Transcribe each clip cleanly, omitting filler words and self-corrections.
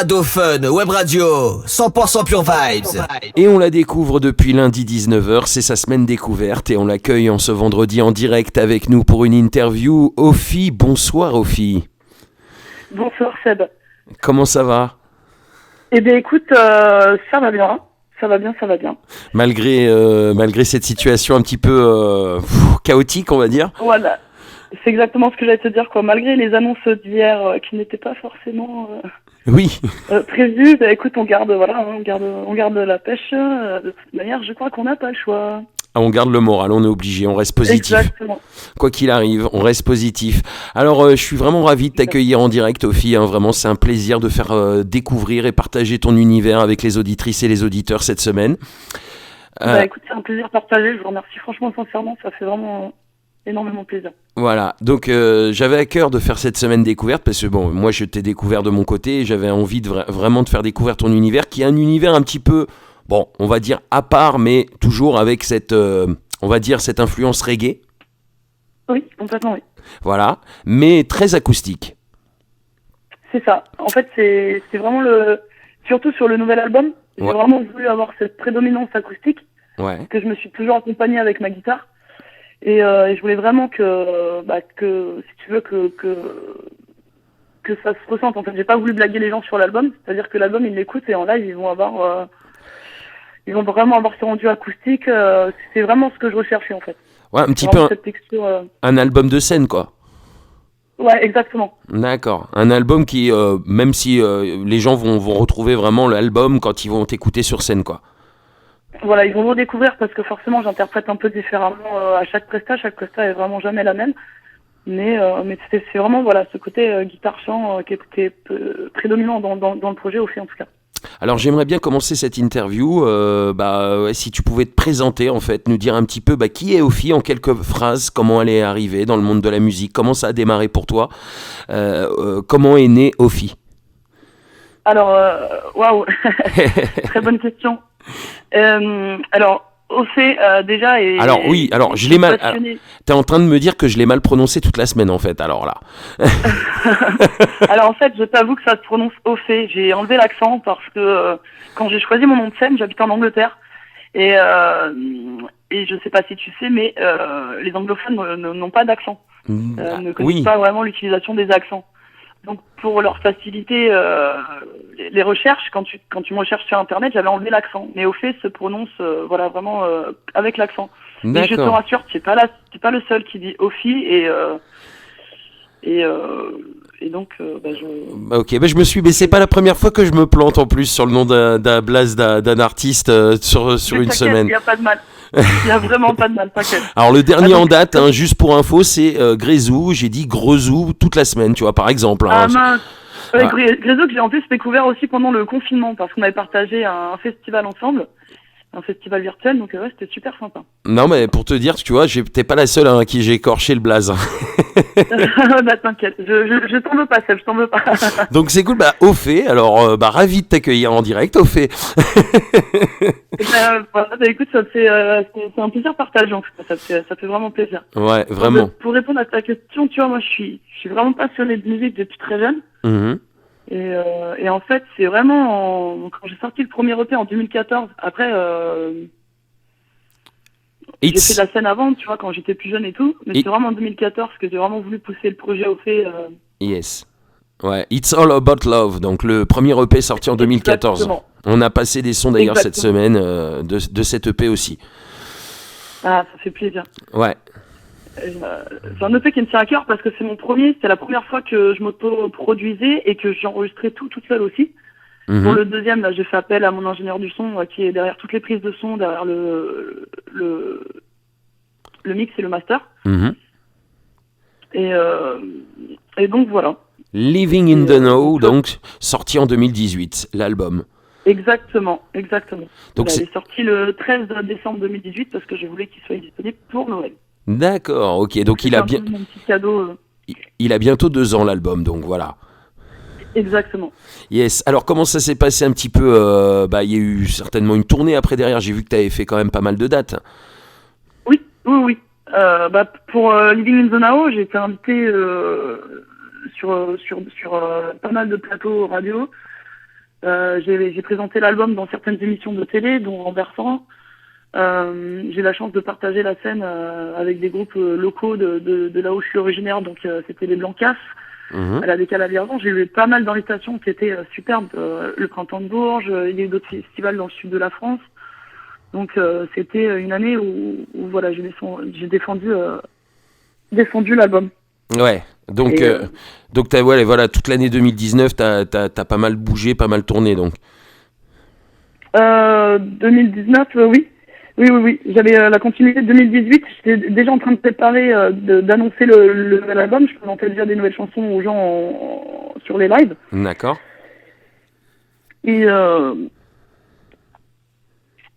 Dauphin, Web Radio, 100% Pure Vibes. Et on la découvre depuis lundi 19h, c'est sa semaine découverte et on l'accueille en ce vendredi en direct avec nous pour une interview. Ophi, bonsoir Ophi. Bonsoir Seb. Comment ça va ? Eh bien écoute, ça va bien. Ça va bien. Malgré cette situation un petit peu chaotique, on va dire. Voilà, c'est exactement ce que j'allais te dire, quoi. Malgré les annonces d'hier qui n'étaient pas forcément prévues, bah écoute, on garde la pêche. De toute manière, je crois qu'on n'a pas le choix. Ah, on garde le moral, on est obligé, on reste positif. Exactement. Quoi qu'il arrive, on reste positif. Alors, je suis vraiment ravi de t'accueillir en direct, Ophi. Vraiment, c'est un plaisir de faire découvrir et partager ton univers avec les auditrices et les auditeurs cette semaine. Écoute, c'est un plaisir partagé. Je vous remercie franchement, sincèrement. Ça fait vraiment énormément plaisir. Voilà, donc j'avais à cœur de faire cette semaine découverte parce que moi je t'ai découvert de mon côté et j'avais envie de vraiment de faire découvrir ton univers qui est un univers un petit peu, on va dire à part, mais toujours avec cette influence reggae. Oui, complètement, oui. Voilà, mais très acoustique. C'est ça. En fait, c'est vraiment surtout sur le nouvel album, j'ai vraiment voulu avoir cette prédominance acoustique que je me suis toujours accompagnée avec ma guitare. Et je voulais vraiment que si tu veux, que ça se ressente. En fait, j'ai pas voulu blaguer les gens sur l'album. C'est-à-dire que l'album, ils l'écoutent et en live, ils vont vraiment avoir ce rendu acoustique. C'est vraiment ce que je recherchais, en fait. Ouais, un petit peu cette texture, un album de scène, quoi. Ouais, exactement. D'accord. Un album qui, même si les gens vont retrouver vraiment l'album quand ils vont t'écouter sur scène, quoi. Voilà, ils vont vous découvrir parce que forcément j'interprète un peu différemment à chaque presta. Chaque presta est vraiment jamais la même. Mais c'est vraiment ce côté guitare-chant qui est prédominant dans le projet aussi en tout cas. Alors j'aimerais bien commencer cette interview, si tu pouvais te présenter en fait, nous dire un petit peu qui est Ophi en quelques phrases, comment elle est arrivée dans le monde de la musique, comment ça a démarré pour toi, comment est né Ophi. Alors, waouh, très bonne question. Alors, Ophi déjà est. Alors oui, je l'ai mal. T'es en train de me dire que je l'ai mal prononcé toute la semaine en fait. Alors là. Alors en fait, je t'avoue que ça se prononce Ophi. J'ai enlevé l'accent parce que quand j'ai choisi mon nom de scène, j'habite en Angleterre et je sais pas si tu sais, mais les anglophones n'ont pas d'accent, ne connaissent pas vraiment l'utilisation des accents. Donc pour leur faciliter les recherches, quand tu me recherches sur internet, j'avais enlevé l'accent. Mais Ophi se prononce vraiment avec l'accent. Mais je te rassure, tu n'es pas le seul qui dit Ophi et donc Ok, je me suis, mais c'est pas la première fois que je me plante en plus sur le nom d'un blaze d'un artiste sur une semaine. Il y a pas de mal. Il n'y a vraiment pas de mal, t'inquiète. Alors le dernier en date, juste pour info, c'est Grezou. J'ai dit Grezou toute la semaine, tu vois, par exemple. Mince. Grezou que j'ai en plus découvert aussi pendant le confinement parce qu'on avait partagé un festival ensemble, un festival virtuel, donc c'était super sympa. Non mais pour te dire, tu vois, t'es pas la seule à qui j'ai écorché le blaze. T'inquiète, je t'en veux pas, Seb, je t'en veux pas. Donc c'est cool, Ophi, alors ravi de t'accueillir en direct, Ophi. Écoute, c'est un plaisir partagé en fait, ça fait vraiment plaisir. Ouais, vraiment. Pour répondre à ta question, tu vois, moi je suis vraiment passionné de musique depuis très jeune. Mm-hmm. Et en fait, c'est vraiment quand j'ai sorti le premier EP en 2014. Après, j'ai fait de la scène avant, tu vois, quand j'étais plus jeune et tout. Mais c'est vraiment en 2014 que j'ai vraiment voulu pousser le projet Ophi. Yes. Ouais, It's All About Love. Donc le premier EP sorti en 2014. Exactement. On a passé des sons d'ailleurs cette semaine de cet EP aussi. Ah, ça fait plaisir. Ouais. C'est un EP qui me tient à cœur parce que c'est mon premier, c'était la première fois que je m'auto-produisais et que j'enregistrais toute seule aussi. Mm-hmm. Pour le deuxième, là, j'ai fait appel à mon ingénieur du son qui est derrière toutes les prises de son, derrière le mix et le master. Mm-hmm. Et donc voilà. Living in the Know, donc sorti en 2018, l'album. Exactement. Donc il est sorti le 13 décembre 2018 parce que je voulais qu'il soit disponible pour Noël. D'accord, ok. Donc il a bien. Mon petit cadeau. Il a bientôt 2 ans l'album, donc voilà. Exactement. Yes. Alors comment ça s'est passé un petit peu il y a eu certainement une tournée après derrière. J'ai vu que tu avais fait quand même pas mal de dates. Oui. Pour Living in the Now, j'ai été invité sur pas mal de plateaux radio. J'ai présenté l'album dans certaines émissions de télé, dont Renversant. J'ai la chance de partager la scène avec des groupes locaux de là où je suis originaire, donc c'était les Blancas, à la Décale à Vierzon. J'ai eu pas mal d'invitations qui étaient superbes. Le Printemps de Bourges, il y a eu d'autres festivals dans le sud de la France. Donc c'était une année où voilà, j'ai défendu l'album. Ouais. Donc, donc t'as, ouais, voilà, toute l'année 2019, t'as pas mal bougé, pas mal tourné, donc. 2019, oui. Oui. J'avais la continuité de 2018. J'étais déjà en train de préparer, d'annoncer le nouvel album. Je présentais déjà des nouvelles chansons aux gens sur les lives. D'accord. Et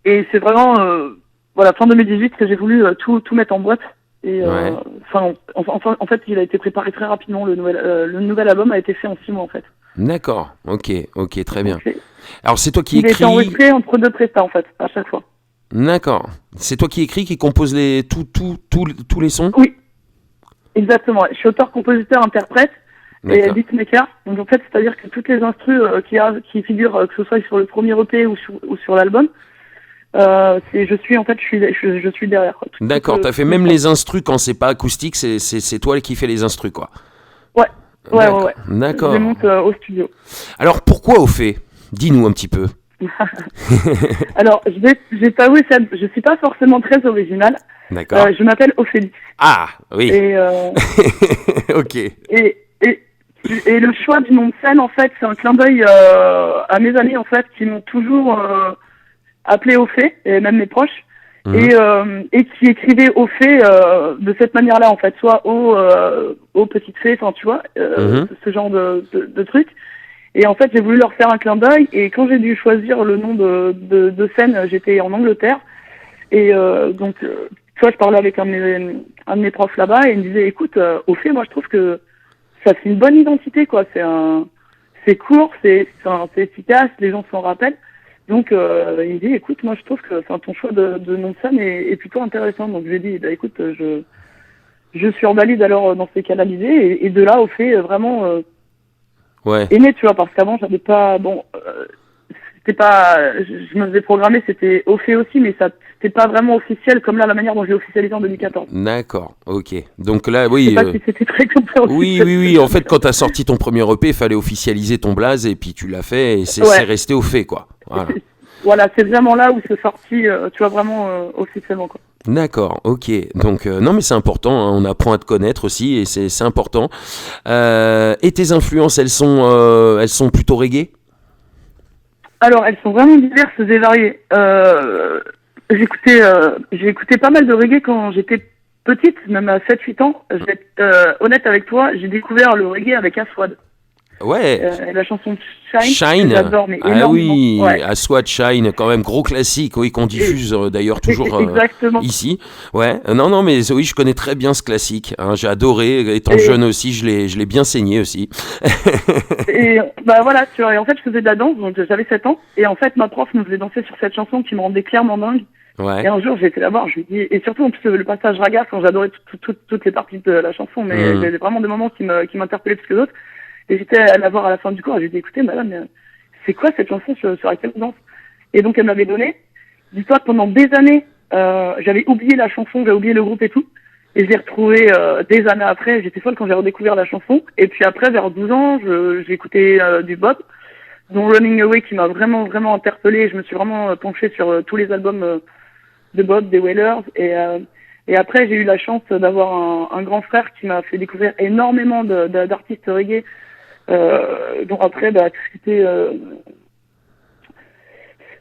c'est vraiment, voilà, fin 2018 que j'ai voulu tout mettre en boîte. Et Ouais. en fait, il a été préparé très rapidement. Le nouvel album a été fait en 6 mois, en fait. D'accord. Ok, très bien. Donc, Alors, c'est toi qui il a été écris. enregistré entre 2 prestats, en fait, à chaque fois. D'accord. C'est toi qui écris, qui compose tous les sons. Oui, exactement. Je suis auteur, compositeur, interprète et D'accord. beatmaker. Donc en fait, c'est-à-dire que toutes les instrus qui figurent, que ce soit sur le premier EP ou sur l'album, je suis derrière. Quoi. D'accord. T'as fait même les instrus quand c'est pas acoustique, c'est toi qui fais les instrus, quoi. Ouais. D'accord. Je D'accord. les monte au studio. Alors, pourquoi au fait? Dis-nous un petit peu. Alors, je vais t'avouer, je suis pas forcément très originale. D'accord. Je m'appelle Ophélie. Ah, oui. Et, Ok. et le choix du nom de scène, en fait, c'est un clin d'œil à mes amis, en fait, qui m'ont toujours appelé Ophé, et même mes proches, et qui écrivaient Ophé de cette manière-là, en fait, soit au petite fée, enfin, tu vois, ce genre de truc. Et en fait, j'ai voulu leur faire un clin d'œil, et quand j'ai dû choisir le nom de scène, j'étais en Angleterre, et donc, tu vois, je parlais avec un de mes profs là-bas, et il me disait, écoute, Ophé, moi, je trouve que ça fait une bonne identité, quoi. C'est court, c'est efficace, les gens s'en rappellent. Donc, il me dit, écoute, moi, je trouve que ton choix de nom de scène est plutôt intéressant. Donc, je lui ai dit, bah, écoute, je suis en valide alors dans ces cas-là l'idée. Et de là, au fait, vraiment Ouais. aimé, tu vois, parce qu'avant, j'avais pas, c'était pas, je me faisais programmer, c'était au fait aussi, mais c'était pas vraiment officiel comme là, la manière dont j'ai officialisé en 2014. D'accord. Ok. Donc là, Je oui. sais pas si c'était très compréhensible. Oui. En fait, quand t'as sorti ton premier EP, il fallait officialiser ton blaze et puis tu l'as fait et c'est resté au fait, quoi. Voilà. Voilà, c'est vraiment là où c'est sorti, tu vois, vraiment officiellement, quoi. D'accord, ok. Donc, non, mais c'est important, hein, on apprend à te connaître aussi et c'est important. Et tes influences, elles sont plutôt reggae? Alors, elles sont vraiment diverses et variées. J'ai écouté pas mal de reggae quand j'étais petite, même à 7-8 ans. Je vais être honnête avec toi, j'ai découvert le reggae avec Aswad. Ouais. La chanson Shine, Shine. j'adore, mais Ah énormément. oui, Ouais. Aswad Shine, quand même gros classique, oui, qu'on diffuse d'ailleurs toujours Exactement. ici. Ouais, non, mais oui, je connais très bien ce classique. Hein, j'ai adoré, étant jeune aussi, je l'ai bien saigné aussi. Et bah voilà, tu vois, et en fait, je faisais de la danse, donc j'avais 7 ans, et en fait, ma prof nous faisait danser sur cette chanson qui me rendait clairement dingue. Ouais. Et un jour, j'ai été là-bas, je lui dis, et surtout en plus le passage raga, quand j'adorais toutes les parties de la chanson, mais il y avait vraiment des moments qui m'interpellaient plus que d'autres. Et j'étais à la voir à la fin du cours, et je lui ai dit, écoutez, madame, c'est quoi cette chanson sur laquelle on danse? Et donc, elle m'avait donné. Dis-toi que pendant des années, j'avais oublié la chanson, j'avais oublié le groupe et tout. Et je l'ai retrouvée des années après. J'étais folle quand j'ai redécouvert la chanson. Et puis après, vers 12 ans, j'ai écouté du Bob, dont Running Away, qui m'a vraiment, vraiment interpellée. Je me suis vraiment penchée sur tous les albums de Bob, des Wailers. Et après, j'ai eu la chance d'avoir un grand frère qui m'a fait découvrir énormément d'artistes reggae. Donc après, tout ce qui était,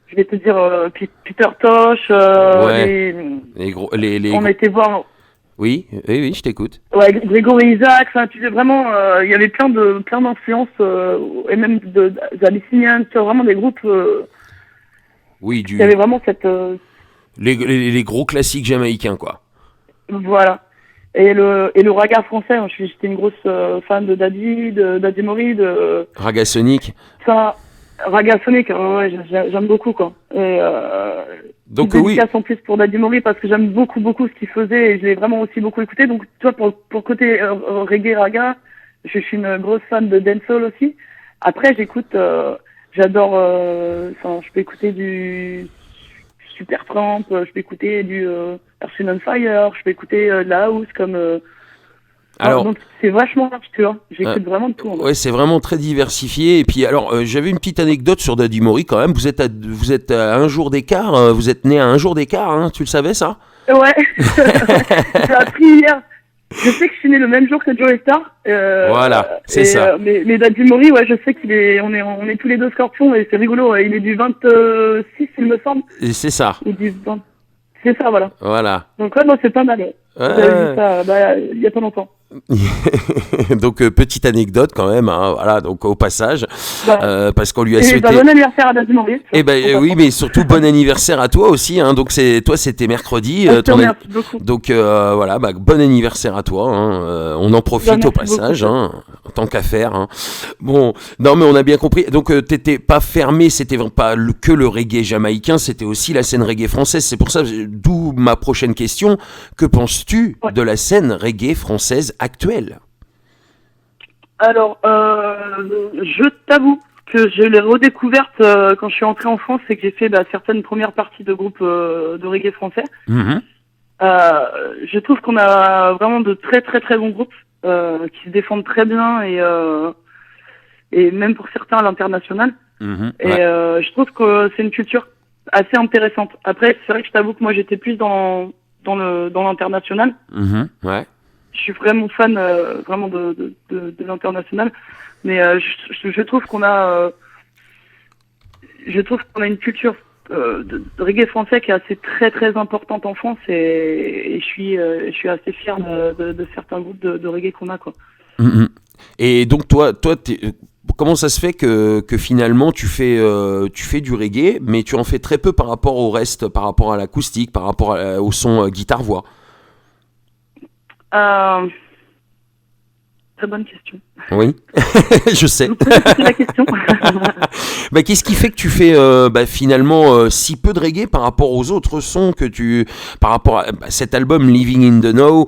je vais te dire, Peter Tosh, Ouais. on a été voir, Oui, je t'écoute. ouais, Grégory Isaac, enfin, tu sais, vraiment, il y avait plein d'influences, et même d'Abyssinian, tu vois, vraiment des groupes, Oui, qui avaient vraiment cette, les gros classiques jamaïcains, quoi. voilà. Et le raga français, hein, j'étais une grosse fan de Daddy Mori, Raga Sonic. ça, Raga Sonic, ouais, j'aime beaucoup, quoi. Et Donc une oui. dédicace en plus pour Daddy Mori parce que j'aime beaucoup ce qu'il faisait et je l'ai vraiment aussi beaucoup écouté. Donc, tu vois, pour côté reggae raga, je suis une grosse fan de dancehall aussi. Après, j'écoute J'adore, je peux écouter du Supertramp, je peux écouter du Earth, Wind & Fire, je peux écouter de la house comme... Alors, donc c'est vachement large, tu vois. J'écoute vraiment de tout. En fait. ouais, c'est vraiment très diversifié. Et puis, alors, j'avais une petite anecdote sur Daddy Mori quand même. Vous êtes à un jour d'écart, vous êtes né à un jour d'écart, hein, tu le savais ça? Ouais, j'ai appris hier. Je sais que je suis né le même jour que Joey Star. Voilà, c'est ça. Mais Daddy Mori, ouais, je sais on est tous les deux scorpions et c'est rigolo. Il est du 26, il me semble. Et c'est ça. Il est du 20. C'est ça, voilà. Voilà. Donc ouais, non, c'est pas mal. Ouais. J'avais vu ça, il y a pas longtemps. Donc petite anecdote quand même, hein, voilà, donc au passage, parce qu'on lui a souhaité. Bon anniversaire à Daddy Mori. Eh ben oui, mais surtout bon anniversaire à toi aussi, hein. Donc c'était mercredi. Merci beaucoup. Donc voilà, bon anniversaire à toi. Hein. On en profite au passage, hein, tant qu'à faire. Hein. Bon, non mais on a bien compris. Donc t'étais pas fermé, c'était pas que le reggae jamaïcain, c'était aussi la scène reggae française. C'est pour ça, d'où ma prochaine question. Que penses-tu de la scène reggae française actuelle? Alors, je t'avoue que je l'ai redécouverte quand je suis entrée en France et que j'ai fait certaines premières parties de groupes de reggae français. Mmh. Je trouve qu'on a vraiment de très très très bons groupes qui se défendent très bien et même pour certains à l'international. Mmh, et je trouve que c'est une culture assez intéressante. Après, c'est vrai que je t'avoue que moi j'étais plus dans l'international. Mmh, ouais. Je suis vraiment fan vraiment de l'international, mais je trouve qu'on a une culture de reggae français qui est assez très très importante en France et je suis assez fier de certains groupes de reggae qu'on a quoi. Mmh. Et donc toi comment ça se fait que finalement tu fais du reggae, mais tu en fais très peu par rapport au reste, par rapport à l'acoustique, par rapport au son guitare-voix? Très bonne question. Oui, je sais. Vous pouvez poser la question. Qu'est-ce qui fait que tu fais finalement si peu de reggae par rapport aux autres sons par rapport à cet album Living in the Now,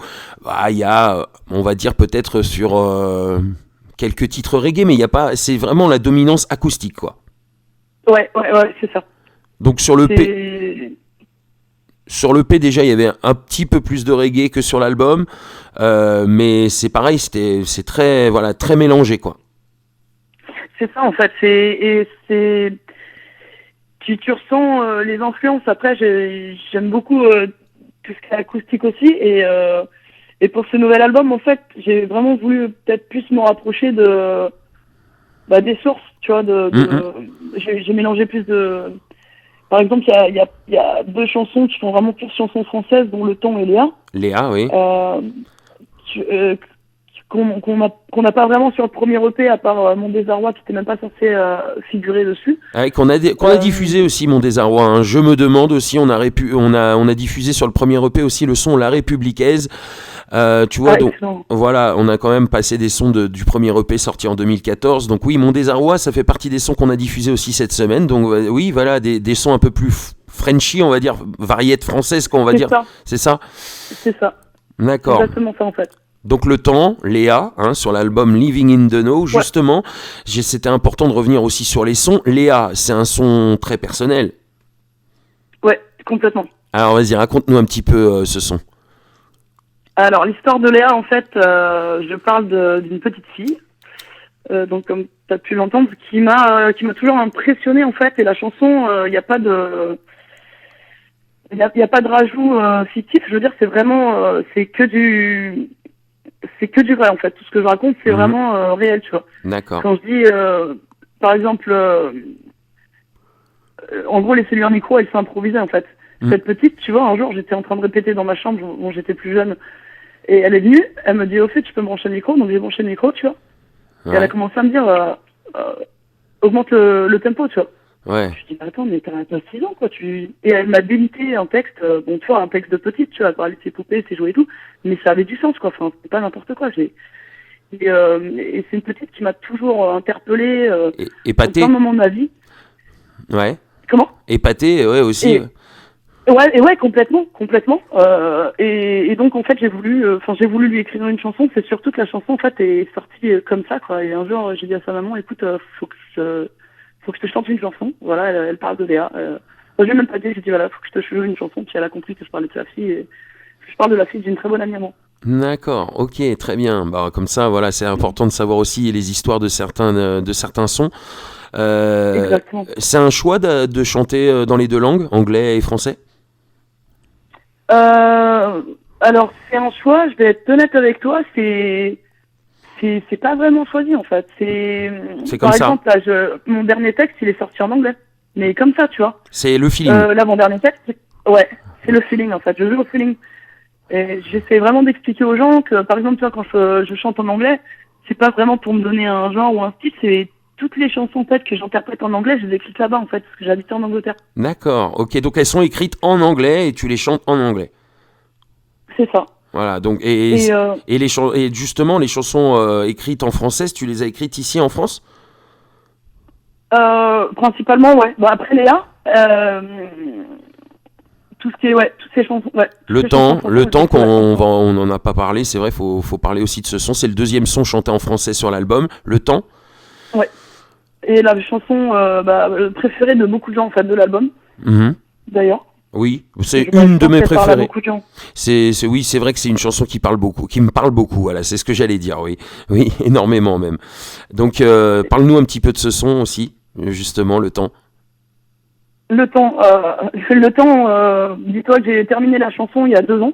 il y a, on va dire peut-être sur quelques titres reggae, mais il y a pas, c'est vraiment la dominance acoustique quoi. Ouais, c'est ça. Donc sur le P déjà il y avait un petit peu plus de reggae que sur l'album, mais c'est pareil, c'est très très mélangé quoi. C'est ça en fait, tu ressens les influences. Après j'aime beaucoup tout ce qui est acoustique aussi et pour ce nouvel album en fait j'ai vraiment voulu peut-être plus me rapprocher des sources, tu vois, j'ai mélangé plus de. Par exemple, il y a deux chansons qui sont vraiment plus chansons françaises, dont Le Temps et Léa. Léa, oui. Qu'on n'a pas vraiment sur le premier EP, à part Mon Désarroi, qui n'était même pas censé figurer dessus. Ouais, qu'on a diffusé aussi Mon Désarroi. Hein. Je me demande aussi, on a diffusé sur le premier EP aussi le son La Républicaise. Tu vois, donc voilà, on a quand même passé des sons du premier EP sorti en 2014. Donc oui, Mon Désarroi, ça fait partie des sons qu'on a diffusés aussi cette semaine. Donc oui, voilà, des sons un peu plus Frenchy, on va dire, variété française, qu'on va dire. C'est ça. C'est ça. D'accord. C'est exactement ça en fait. Donc Le Temps, Léa, sur l'album Living in the Know, justement, c'était important de revenir aussi sur les sons. Léa, c'est un son très personnel. Ouais, complètement. Alors vas-y, raconte-nous un petit peu ce son. Alors l'histoire de Léa, en fait, je parle d'une petite fille, donc comme tu as pu l'entendre, qui m'a toujours impressionné en fait. Et la chanson, il n'y a pas de rajout fictif. Je veux dire, c'est vraiment, c'est que du vrai en fait. Tout ce que je raconte, c'est vraiment réel, tu vois. D'accord. Quand je dis, par exemple, en gros, laisser lui un micro, elle s'est improvisée en fait. Cette petite, tu vois, un jour, j'étais en train de répéter dans ma chambre, bon, j'étais plus jeune, et elle est venue, elle me dit, au fait, tu peux me brancher le micro, donc j'ai branché le micro, tu vois. Ouais. Et elle a commencé à me dire, augmente le tempo, tu vois. Ouais. Je dis, attends, mais t'as 6 ans, quoi, Et elle m'a délité un texte, bon, tu vois, un texte de petite, tu vois, elle parlait de ses poupées, ses jouets et tout, mais ça avait du sens, quoi, enfin, c'était pas n'importe quoi, Et c'est une petite qui m'a toujours interpellée, épatée. À un moment de ma vie. Ouais. Comment? Épatée, ouais, aussi. Ouais, complètement. Et donc en fait j'ai voulu lui écrire une chanson. C'est surtout que la chanson en fait est sortie comme ça quoi. Et un jour j'ai dit à sa maman, écoute, faut faut que je te chante une chanson. Voilà, elle parle de Léa. Je lui ai même pas dit, j'ai dit, voilà, faut que je te joue une chanson. Puis elle a compris que je parlais de sa fille. Et je parle de la fille d'une très bonne amie à moi. D'accord, ok, très bien. Bah, comme ça, voilà, c'est important de savoir aussi les histoires de certains sons. Exactement. C'est un choix de chanter dans les deux langues, anglais et français? Alors, c'est un choix, je vais être honnête avec toi, c'est pas vraiment choisi en fait. C'est comme Par ça. exemple, là, mon dernier texte, il est sorti en anglais. Mais comme ça, tu vois. C'est le feeling. Là, mon dernier texte, ouais, c'est le feeling en fait. Je joue au feeling. Et j'essaie vraiment d'expliquer aux gens que, par exemple, tu vois, quand je chante en anglais, c'est pas vraiment pour me donner un genre ou un style, c'est toutes les chansons en fait que j'interprète en anglais, je les écris là-bas en fait, parce que j'habitais en Angleterre. D'accord, ok, donc elles sont écrites en anglais et tu les chantes en anglais. C'est ça. Voilà, donc Et et justement les chansons écrites en français, tu les as écrites ici en France? principalement, ouais. Bon, après Léa, tout ce qui est, ouais, toutes ces chansons, ouais. Toutes ces chansons en français, Le temps je les écris, ouais. on n'en a pas parlé, c'est vrai, faut parler aussi de ce son. C'est le deuxième son chanté en français sur l'album, Le temps. Ouais. Et la chanson préférée de beaucoup de gens en fait de l'album, Mhm. d'ailleurs. Oui, c'est Je pense une de mes qu'elle parle à préférées. beaucoup de gens. Oui, c'est vrai que c'est une chanson qui parle beaucoup, qui me parle beaucoup. Voilà, c'est ce que j'allais dire. Oui, oui, énormément même. Donc, parle-nous un petit peu de ce son aussi, justement, Le temps. Le temps, dis-toi que j'ai terminé la chanson il y a 2 ans.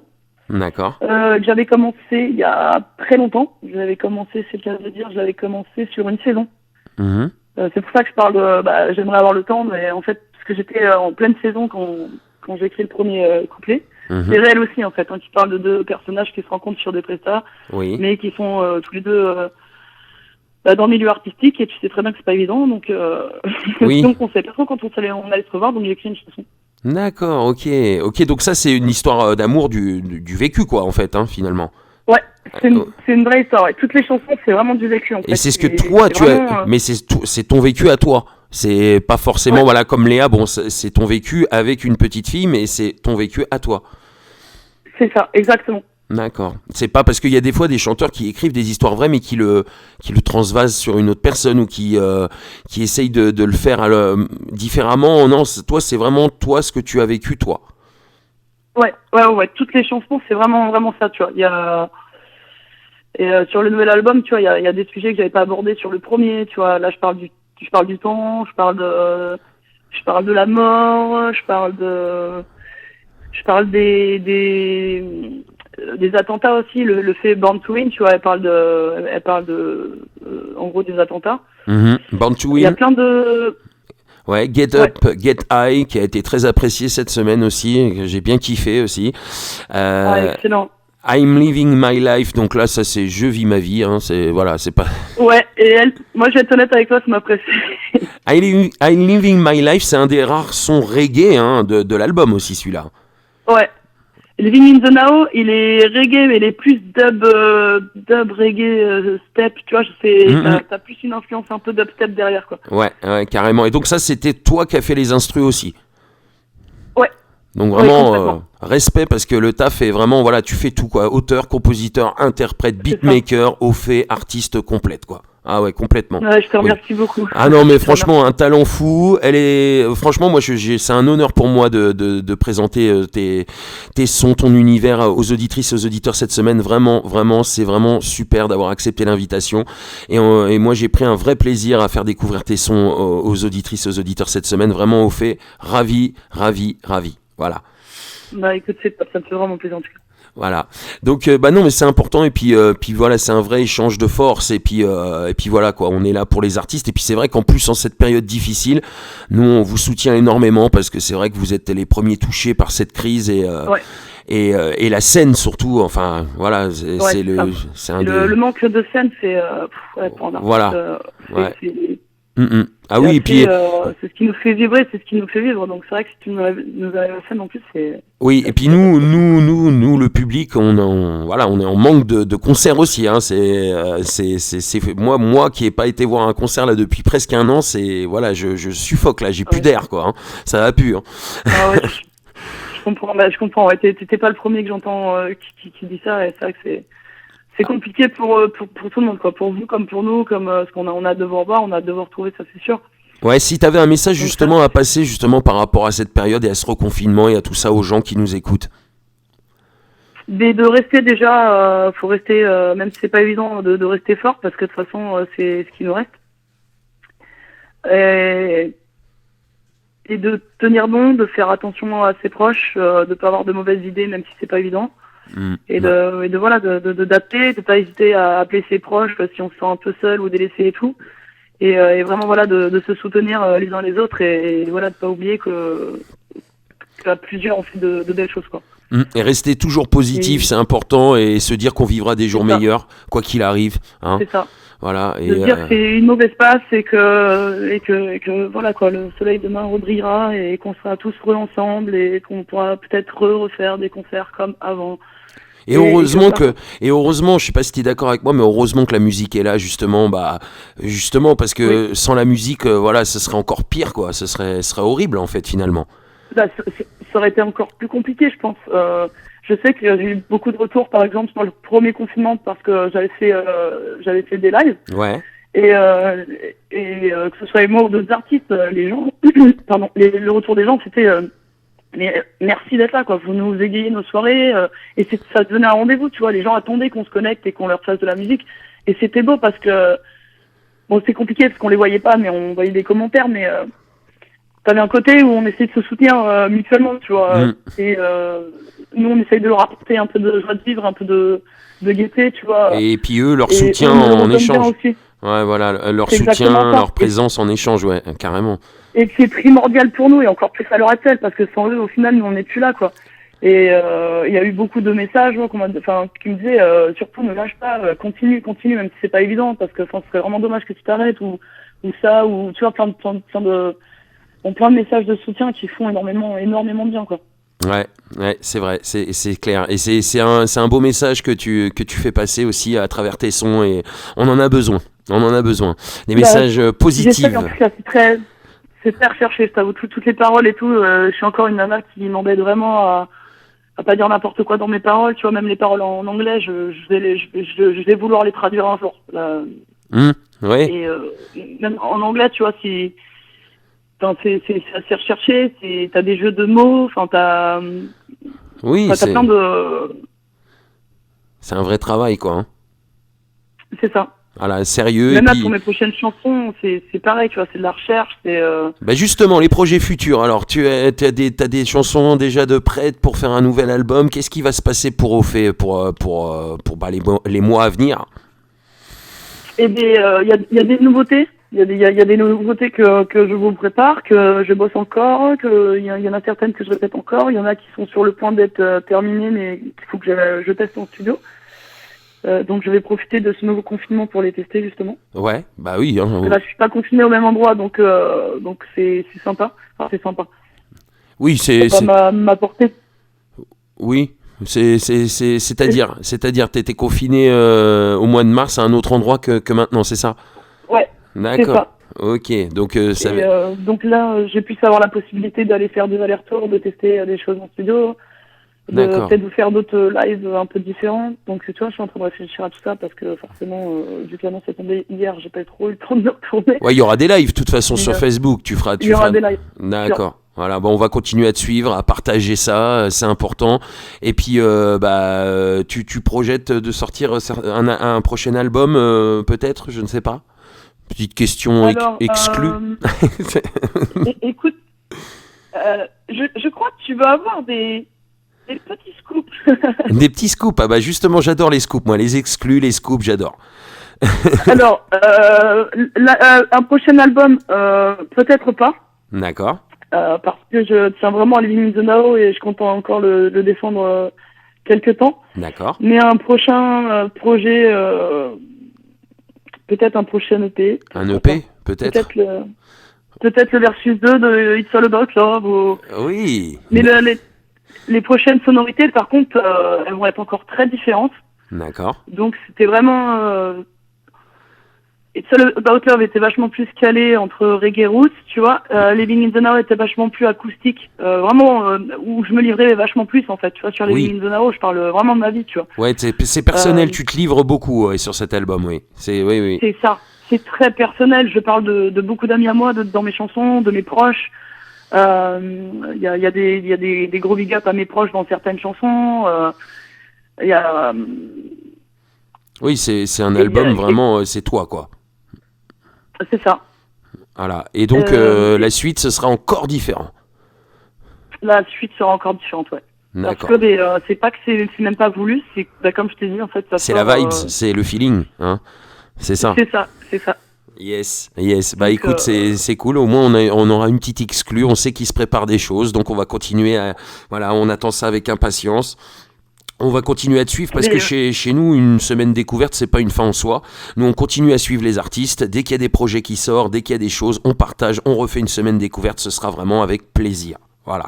D'accord. Que j'avais commencé il y a très longtemps. J'avais commencé, c'est le cas de dire, j'avais commencé sur une saison. Mhm. C'est pour ça que je parle de, j'aimerais avoir le temps, mais en fait, parce que j'étais en pleine saison quand j'ai écrit le premier couplet. Mhm. C'est réel aussi, en fait, qui parle de 2 personnages qui se rencontrent sur des prestats, Oui. mais qui sont tous les deux dans le milieu artistique, et tu sais très bien que c'est pas évident, donc, Oui. donc on sait pas trop quand on allait se revoir, donc j'ai écrit une chanson. D'accord, ok. Ok, donc ça, c'est une histoire d'amour du vécu, quoi, en fait, hein, finalement. Ouais, c'est une vraie histoire, ouais. Toutes les chansons, c'est vraiment du vécu, en fait. Et c'est ce que toi, c'est tu vraiment, as. Mais c'est ton vécu à toi. C'est pas forcément, Ouais. voilà, comme Léa, bon, c'est ton vécu avec une petite fille, mais c'est ton vécu à toi. C'est ça, exactement. D'accord. C'est pas parce qu'il y a des fois des chanteurs qui écrivent des histoires vraies, mais qui le transvasent sur une autre personne ou qui essayent de le faire différemment. Non, toi, c'est vraiment toi ce que tu as vécu, toi. Ouais. Toutes les chansons, c'est vraiment, vraiment ça, tu vois. Sur le nouvel album, tu vois, il y a des sujets que j'avais pas abordés sur le premier, tu vois. Là, je parle du temps, je parle de la mort, je parle des attentats aussi, le fait Born to Win, tu vois, elle parle de en gros des attentats. Mhm. Born to Il y a Win. plein de Ouais, Get Up, Get High, qui a été très apprécié cette semaine aussi, et que j'ai bien kiffé aussi. excellent. I'm Living My Life, donc là, ça c'est Je vis ma vie, hein, c'est pas... Ouais, moi je vais être honnête avec toi, c'est ma préférée. I'm Living My Life, c'est un des rares sons reggae hein, de l'album aussi, celui-là. Ouais. Living in the Now, il est reggae, mais il est plus dub reggae step, tu vois, t'as plus une influence un peu dubstep derrière, quoi. Ouais, carrément. Et donc ça, c'était toi qui as fait les instrus aussi. Ouais. Donc Ouais, vraiment, complètement. respect parce que le taf est vraiment, voilà, tu fais tout, quoi. Auteur, compositeur, interprète, beatmaker, au fait, artiste complète, quoi. Ah ouais, complètement. Ouais, je te remercie beaucoup. Ah non, mais franchement, un talent fou. Franchement, moi, c'est un honneur pour moi de présenter tes sons, ton univers aux auditrices et aux auditeurs cette semaine. Vraiment, vraiment, c'est vraiment super d'avoir accepté l'invitation. Et moi, j'ai pris un vrai plaisir à faire découvrir tes sons aux auditrices et aux auditeurs cette semaine. Vraiment, au fait, ravi. Voilà. Bah écoute, ça me fait vraiment plaisir en tout cas. Voilà. Donc non mais c'est important et puis voilà, c'est un vrai échange de force et puis voilà quoi, on est là pour les artistes et puis c'est vrai qu'en plus en cette période difficile, nous on vous soutient énormément parce que c'est vrai que vous êtes les premiers touchés par cette crise et la scène surtout, enfin voilà, c'est un le manque de scène, c'est pour un artiste, voilà. Ouais. Ah c'est oui, assez, et puis c'est ce qui nous fait vibrer, c'est ce qui nous fait vivre. Donc c'est vrai que si tu nous arrives à la scène en plus, c'est. oui, et puis nous, le public, on est en manque de concerts aussi. Hein. C'est moi qui ai pas été voir un concert là depuis presque un an. C'est voilà, je suffoque là, j'ai plus d'air quoi. Hein. Ça va plus. Hein. Ah ouais, je comprends. Je comprends. Ouais, t'es pas le premier que j'entends qui dit ça. Et c'est vrai que c'est compliqué pour tout le monde quoi. Pour vous comme pour nous, comme ce qu'on a de vous revoir, on a de vous retrouver, ça c'est sûr. Ouais, si t'avais un message Donc, justement à passer justement par rapport à cette période et à ce reconfinement et à tout ça aux gens qui nous écoutent. de rester déjà, faut rester, même si c'est pas évident, de rester fort parce que de toute façon, c'est ce qui nous reste. Et de tenir bon, de faire attention à ses proches, de pas avoir de mauvaises idées même si c'est pas évident. Et de voilà, d'adapter, de pas hésiter à appeler ses proches si on se sent un peu seul ou délaissé et tout. Et vraiment voilà, de se soutenir les uns les autres et voilà, de pas oublier qu'à plusieurs on fait de belles choses quoi. Et rester toujours positif, c'est important, et se dire qu'on vivra des jours meilleurs, quoi qu'il arrive. Hein. C'est ça. Voilà. De dire que c'est une mauvaise passe et que voilà quoi, le soleil demain rebrillera et qu'on sera tous ensemble et qu'on pourra peut-être refaire des concerts comme avant. Et heureusement je sais pas si tu es d'accord avec moi, mais heureusement que la musique est là justement parce que sans la musique, voilà, ce serait encore pire quoi, ce serait horrible en fait finalement. Bah, ça aurait été encore plus compliqué, je pense. Je sais que j'ai eu beaucoup de retours, par exemple, sur le premier confinement, parce que j'avais fait des lives. Ouais. Et que ce soit moi ou d'autres artistes, les gens, pardon, le retour des gens, c'était mais merci d'être là, quoi. Vous nous égayez nos soirées, et ça devenait un rendez-vous, tu vois. Les gens attendaient qu'on se connecte et qu'on leur fasse de la musique, et c'était beau parce que bon, c'est compliqué parce qu'on les voyait pas, mais on voyait des commentaires, mais t'avais un côté où on essayait de se soutenir mutuellement, tu vois. Et nous, on essaye de leur apporter un peu de joie de vivre, un peu de gaieté, tu vois. Et puis eux, leur soutien en échange. Ouais, voilà, leur soutien, leur présence en échange, ouais, carrément. Et c'est primordial pour nous, et encore plus à l'heure actuelle, parce que sans eux, au final, nous, on n'est plus là, quoi. Et il y a eu beaucoup de messages qui me disaient surtout ne lâche pas, continue, même si c'est pas évident, parce que ce serait vraiment dommage que tu t'arrêtes, ou ça, ou tu vois, plein de messages de soutien qui font énormément de bien, quoi. Ouais, c'est vrai, c'est clair. Et c'est un beau message que tu fais passer aussi à travers tes sons, et on en a besoin. Des messages positifs. En tout cas, c'est très recherché, je t'avoue. Toutes les paroles et tout, je suis encore une nana qui m'embête vraiment à pas dire n'importe quoi dans mes paroles. Tu vois, même les paroles en anglais, je vais vouloir les traduire un jour. Ouais. Et même en anglais, tu vois, c'est assez recherché, t'as des jeux de mots, enfin t'as plein de... C'est un vrai travail, quoi. Hein. C'est ça. Voilà, sérieux. Même là, pour mes prochaines chansons, c'est pareil, tu vois, c'est de la recherche, Bah justement, les projets futurs, alors t'as des chansons déjà de prêtes pour faire un nouvel album, qu'est-ce qui va se passer pour Ophé pour les mois à venir? Et il y a des nouveautés. Il y a des nouveautés que je vous prépare, que je bosse encore, il y en a certaines que je répète encore, il y en a qui sont sur le point d'être terminées, mais qu'il faut que je teste en studio. Donc je vais profiter de ce nouveau confinement pour les tester justement. Ouais, bah oui. Hein, là, je suis pas confiné au même endroit, donc c'est sympa. Enfin, c'est sympa. Oui, ça va m'apporter. Oui. C'est-à-dire t'étais confiné au mois de mars à un autre endroit que maintenant, c'est ça? Ouais. D'accord. Ok, donc donc là, j'ai pu avoir la possibilité d'aller faire des allers-retours, de tester des choses en studio, peut-être de faire d'autres lives un peu différents. Donc tu vois, je suis en train de réfléchir à tout ça parce que forcément, vu que l'annonce est tombée hier, j'ai pas trop eu le temps de me retourner. Ouais, il y aura des lives de toute façon sur Facebook. Il y aura des lives. D'accord. Voilà, bon, on va continuer à te suivre, à partager ça, c'est important. Et puis, tu projettes de sortir un prochain album, peut-être, je ne sais pas. Petite question exclue. Écoute, je crois que tu vas avoir des petits scoops. Des petits scoops, ah bah justement, j'adore les scoops, moi, les exclus, les scoops, j'adore. Alors, un prochain album, peut-être pas. D'accord. Parce que je tiens vraiment à Living in the Now et je compte encore le défendre quelques temps. D'accord. Mais un prochain projet, peut-être un prochain EP. Un EP, peut-être. Peut-être le Versus 2 de It's All About Love. Oui. Mais les prochaines sonorités, par contre, elles vont être encore très différentes. D'accord. Donc c'était vraiment... It's All About Love était vachement plus calé entre reggae roots, tu vois. Living in the Now était vachement plus acoustique. Vraiment, où je me livrais vachement plus, en fait. Tu vois, sur Living in the Now, je parle vraiment de ma vie, tu vois. Ouais, c'est personnel, tu te livres beaucoup sur cet album, oui. Oui. C'est ça. c'est très personnel. Je parle de beaucoup d'amis à moi, dans mes chansons, de mes proches. Il y a des gros big up à mes proches dans certaines chansons. Il y a. Oui, c'est un album vraiment, c'est toi, quoi. C'est ça. Voilà. Et donc, la suite, ce sera encore différent. La suite sera encore différente, ouais. D'accord. Parce que c'est pas que c'est même pas voulu, c'est comme je t'ai dit, en fait, ça C'est sort, la vibes, c'est le feeling, hein. C'est ça. C'est ça. Yes. Bah Donc, écoute, c'est cool. Au moins, on aura une petite exclue. On sait qu'il se prépare des choses, donc on va continuer à. Voilà, on attend ça avec impatience. On va continuer à te suivre parce que chez nous, une semaine découverte, c'est pas une fin en soi. Nous, on continue à suivre les artistes. Dès qu'il y a des projets qui sortent, dès qu'il y a des choses, on partage, on refait une semaine découverte. Ce sera vraiment avec plaisir. Voilà.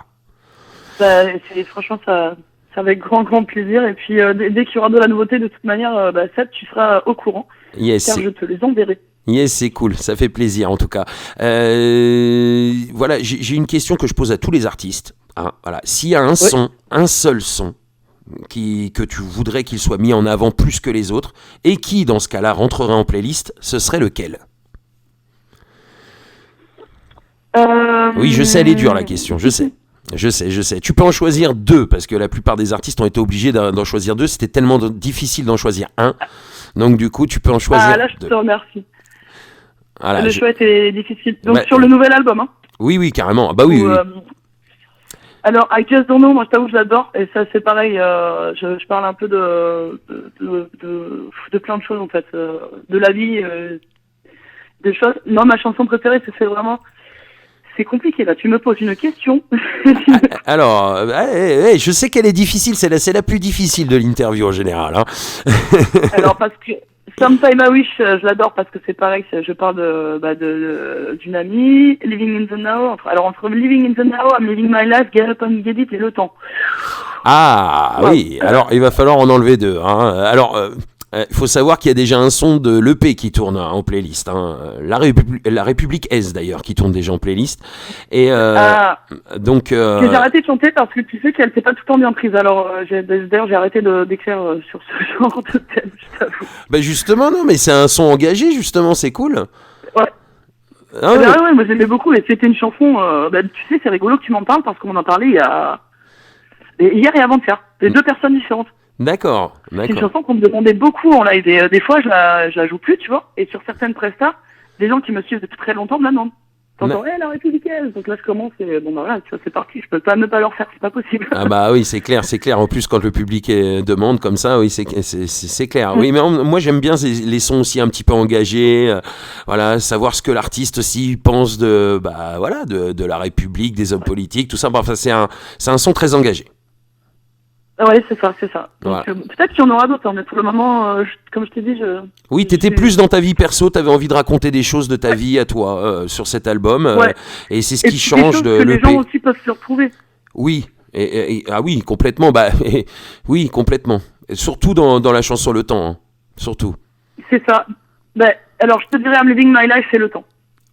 Franchement, ça avec grand plaisir. Et puis, dès qu'il y aura de la nouveauté, de toute manière, Seb, tu seras au courant. Yes. Car je te les enverrai. Yes, c'est cool, ça fait plaisir en tout cas. Voilà, j'ai une question que je pose à tous les artistes. Hein, voilà. S'il y a un son, un seul son, que tu voudrais qu'il soit mis en avant plus que les autres, et qui, dans ce cas-là, rentrerait en playlist, ce serait lequel ? Oui, je sais, elle est dure la question, je sais. Tu peux en choisir deux, parce que la plupart des artistes ont été obligés d'en choisir deux. C'était tellement difficile d'en choisir un. Donc du coup, tu peux en choisir deux. Ah là, je te remercie. Voilà, le choix était difficile. Donc bah, sur le nouvel album, hein. Oui, carrément. Bah oui. Alors, I Just Don't Know, moi je t'avoue, je l'adore. Et ça, c'est pareil, je parle un peu de plein de choses, en fait. De la vie, des choses. Non, ma chanson préférée, c'est vraiment... C'est compliqué, là. Tu me poses une question. Alors, je sais qu'elle est difficile. C'est la plus difficile de l'interview en général. Hein. Alors, parce que Sometime I Wish, je l'adore parce que c'est pareil. Je parle d'une amie. Living in the Now. Entre Living in the Now, I'm Living My Life, Get Up and Get It et Le Temps. Ah, ouais. Oui. Alors, il va falloir en enlever deux. Hein. Alors... il faut savoir qu'il y a déjà un son de l'EP qui tourne en playlist. Hein. La République S d'ailleurs qui tourne déjà en playlist. Et donc. J'ai arrêté de chanter parce que tu sais qu'elle s'est pas tout le temps bien prise. Alors d'ailleurs j'ai arrêté d'écrire sur ce genre de thème. Je t'avoue. Bah justement non, mais c'est un son engagé justement, c'est cool. Ouais. Ah, ouais, moi j'aimais beaucoup et c'était une chanson. Tu sais c'est rigolo que tu m'en parles parce qu'on en parlait hier et avant-hier. Les deux personnes différentes. D'accord. C'est une chanson qu'on me demandait beaucoup en live. Et des fois, je la joue plus, tu vois. Et sur certaines prestats, des gens qui me suivent depuis très longtemps me la demandent. T'entends, la républicaine. Donc là, je commence et bon, bah voilà, tu vois, c'est parti. Je peux pas ne pas leur faire, c'est pas possible. Ah bah oui, c'est clair. En plus, quand le public demande comme ça, oui, c'est clair. Oui, mais moi, j'aime bien les sons aussi un petit peu engagés. Voilà, savoir ce que l'artiste aussi pense de la République, des hommes politiques, tout ça. Enfin, c'est un son très engagé. Ouais, c'est ça. Voilà. Donc, peut-être qu'il y en aura d'autres, hein, mais pour le moment, comme je t'ai dit, Oui, t'étais plus dans ta vie perso, t'avais envie de raconter des choses de ta vie à toi sur cet album, et c'est ce qui change de l'EP. Les gens aussi peuvent se retrouver. Oui, oui, complètement, oui, complètement. Et surtout dans la chanson Le Temps, hein. Surtout. C'est ça. Alors, je te dirais, I'm Living My Life, c'est Le Temps.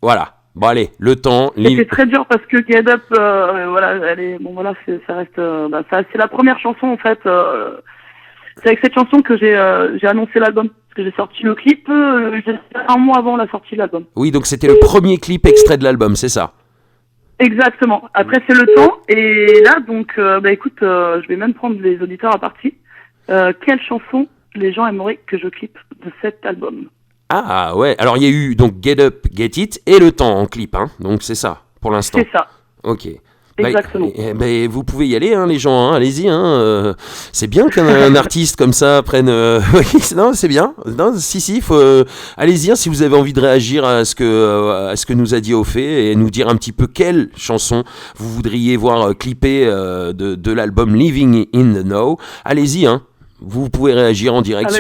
Voilà. Bon allez, Le Temps. C'est très dur parce que Get Up, ça reste, c'est la première chanson en fait. C'est avec cette chanson que j'ai annoncé l'album, parce que j'ai sorti le clip un mois avant la sortie de l'album. Oui, donc c'était le premier clip extrait de l'album, c'est ça. Exactement. Après c'est Le Temps et là donc, écoute, je vais même prendre les auditeurs à partie. Quelle chanson les gens aimeraient que je clippe de cet album? Ah ouais, alors il y a eu donc Get Up, Get It et Le Temps en clip, hein. Donc c'est ça pour l'instant. C'est ça. Ok. Exactement. Vous pouvez y aller, hein, les gens, hein, allez-y. Hein, c'est bien qu'un artiste comme ça prenne... non, c'est bien. Non, si, allez-y, hein, si vous avez envie de réagir à ce que nous a dit Ophé et nous dire un petit peu quelle chanson vous voudriez voir clipper de l'album Living in the Know. Allez-y, hein. Vous pouvez réagir en direct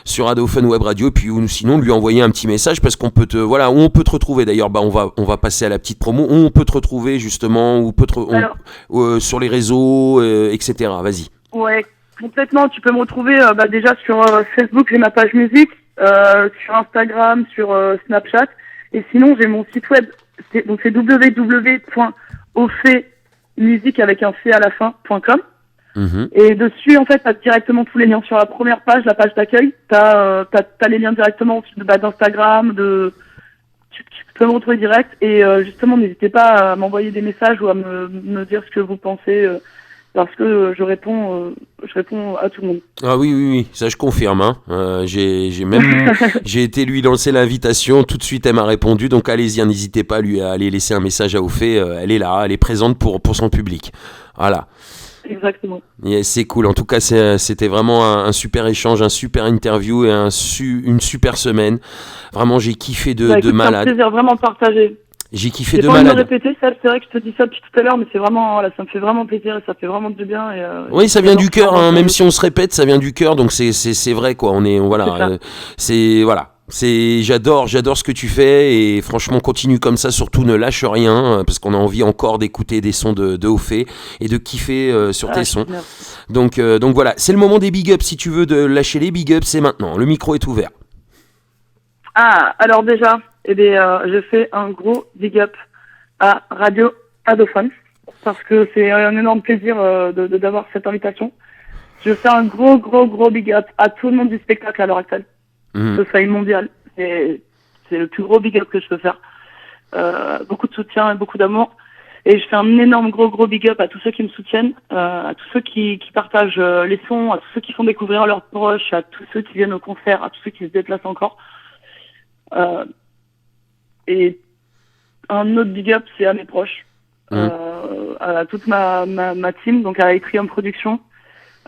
sur Radio Fun Web Radio, et puis ou sinon lui envoyer un petit message, parce qu'on peut où on peut te retrouver d'ailleurs. On va passer à la petite promo. Où on peut te retrouver justement, sur les réseaux, etc. Vas-y. Ouais, complètement. Tu peux me retrouver déjà sur Facebook, j'ai ma page musique, sur Instagram, sur Snapchat, et sinon j'ai mon site web. Donc c'est www.ophémusique avec un c à la fin.com. Mhm. Et dessus, en fait, t'as directement tous les liens sur la première page, la page d'accueil. T'as les liens directement d'Instagram, tu peux me retrouver direct. Et justement, n'hésitez pas à m'envoyer des messages ou à me dire ce que vous pensez, parce que je réponds à tout le monde. Ah oui, oui, oui, ça je confirme. Hein. J'ai été lui lancer l'invitation, tout de suite elle m'a répondu, donc allez-y, hein, n'hésitez pas à aller laisser un message à Ophé, elle est là, elle est présente pour son public. Voilà. Exactement. Yes, c'est cool. En tout cas, c'était vraiment un super échange, un super interview et une super semaine. Vraiment, j'ai kiffé de Écoute, malade. C'est un plaisir vraiment de partager. J'ai kiffé J'ai de pas envie de me malade. répéter, c'est vrai que je te dis ça depuis tout à l'heure, mais c'est vraiment, voilà, ça me fait vraiment plaisir et ça fait vraiment du bien. Et, Oui, ça vient j'adore du cœur, faire hein, un même peu- si on se répète, ça vient du cœur, donc c'est vrai quoi. Voilà, j'adore ce que tu fais et franchement continue comme ça, surtout ne lâche rien parce qu'on a envie encore d'écouter des sons de Ophé et de kiffer sur tes sons. Merci. Donc voilà, c'est le moment des big ups. Si tu veux de lâcher les big ups, c'est maintenant. Le micro est ouvert. Ah, alors déjà, je fais un gros big up à Radio Adophone parce que c'est un énorme plaisir d'avoir cette invitation. Je fais un gros big up à tout le monde du spectacle à l'heure actuelle. Mhm. Ce faille mondial. C'est le plus gros big up que je peux faire. Beaucoup de soutien et beaucoup d'amour. Et je fais un énorme gros big up à tous ceux qui me soutiennent, à tous ceux qui partagent les sons, à tous ceux qui font découvrir leurs proches, à tous ceux qui viennent au concert, à tous ceux qui se déplacent encore. Et un autre big up, c'est à mes proches, à toute ma team, donc à Etrium Productions.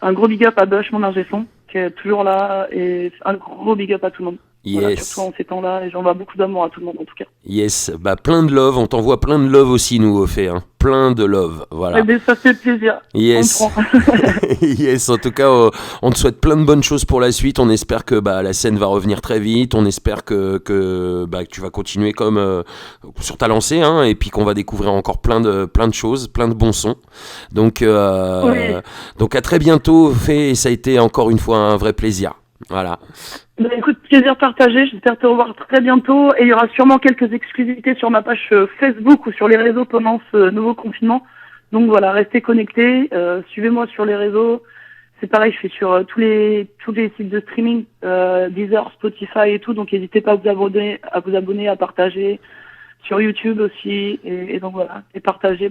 Un gros big up à Bush, mon ingé son, qui est toujours là, et un gros big up à tout le monde. Voilà, Yes. surtout en ces temps-là, et j'envoie beaucoup d'amour à tout le monde en tout cas. Yes, bah plein de love, on t'envoie plein de love aussi nous Ophé, hein. Plein de love, voilà. Eh bien, ça fait plaisir. Yes. On prend. Yes, en tout cas, on te souhaite plein de bonnes choses pour la suite. On espère que la scène va revenir très vite. On espère que tu vas continuer comme sur ta lancée, hein, et puis qu'on va découvrir encore plein de choses, plein de bons sons. Donc, Oui. donc à très bientôt, Ophé, et ça a été encore une fois un vrai plaisir. Voilà. Ben, écoute, plaisir partagé. J'espère te revoir très bientôt. Et il y aura sûrement quelques exclusivités sur ma page Facebook ou sur les réseaux pendant ce nouveau confinement. Donc voilà, restez connectés. Suivez-moi sur les réseaux. C'est pareil, je suis sur tous les sites de streaming, Deezer, Spotify et tout. Donc n'hésitez pas à vous abonner, à partager. Sur YouTube aussi, et donc voilà, et partager,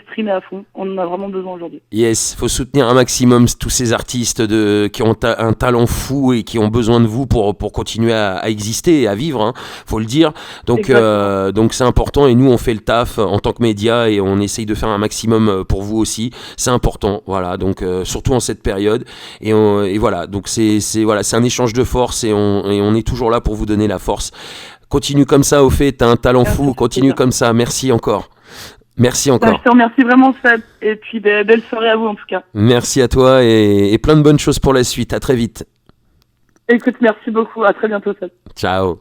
streamer à fond, on en a vraiment besoin aujourd'hui. Yes, faut soutenir un maximum tous ces artistes qui ont un talent fou et qui ont besoin de vous pour continuer à exister et à vivre, hein, faut le dire. Donc c'est important et nous on fait le taf en tant que média et on essaye de faire un maximum pour vous aussi. C'est important, voilà. Donc surtout en cette période et voilà. Donc c'est un échange de force et on est toujours là pour vous donner la force. Continue comme ça, Ophé, t'as un talent fou, continue comme ça, merci encore. Merci encore. Je te remercie vraiment, Seb, et puis belle soirée à vous en tout cas. Merci à toi et plein de bonnes choses pour la suite, à très vite. Écoute, merci beaucoup, à très bientôt, Seb. Ciao.